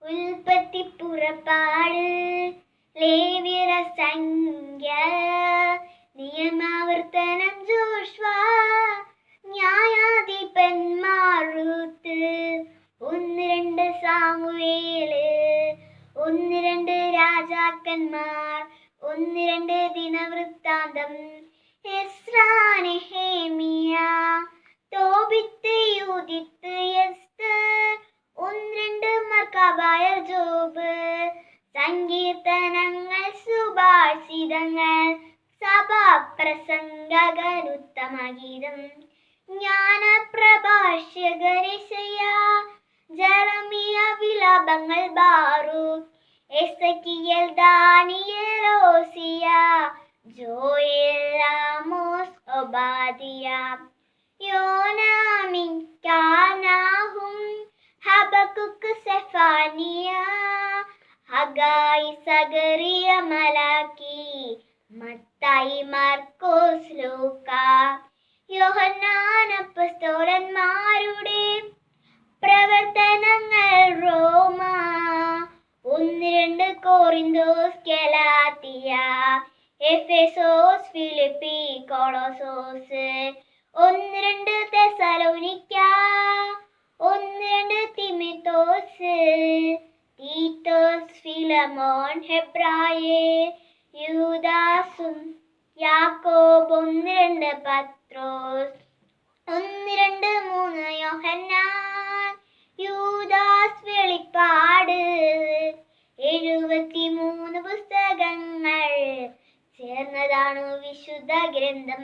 ഉൽപ്പത്തി പുറപ്പാട് ലേവ്യര സംഖ്യ നിയമാവർത്തനം ജോഷ്വ ന്യായാധിപന്മാർ റൂത്ത് 1-2 സാമുവേല് 1-2 രാജാക്കന്മാർ 1-2 ദിനവൃത്താന്തം എസ്രാ നെഹേമിയ തോബിത്ത് യൂദിത്ത് എസ്തർ 1-2 മർക്കാബായർ ജോബ് സങ്കീർത്തനങ്ങൾ സുഭാഷിതങ്ങൾ സഭാപ്രസംഗകനുത്തമഗീതം ജ്ഞാനപ്രഭാഷ്യകരേശയ്യ ജെറമിയ വിലാപങ്ങൾ ബാറൂക്ക് എസെക്കിയേൽ ദാനിയേൽ ഓസിയ ജോയേൽ ആമോസ് ഒബാദിയ യോനാ മീഖാ നാഹൂം ഹബക്കുക്ക് സെഫാനിയ ഹഗായി സഗറിയ മലാക്കി മത്തായി മാർക്കോസ് ലൂക്കാ യോഹന്നാൻ അപ്പസ്തോലന്മാരുടെ പ്രവർത്തനങ്ങൾ റോമ 1-2 കോറിന്തോസ് ഗലാത്യ എഫെസോസ് ഫിലിപ്പി കൊളോസോസ് 1-2 തെസലോനിക്ക 1-2 തിമോഥെയോസ് തീത്തോസ് ഫിലമോൻ ഹെബ്രായർ യൂദാസും യാക്കോബ് 1-2 പത്രോസ് 1-2-3 യോഹന്നാൻ യൂദാസ് വെളിപ്പാട് 73 പുസ്തകങ്ങൾ ചേർന്നതാണു വിശുദ്ധ ഗ്രന്ഥം.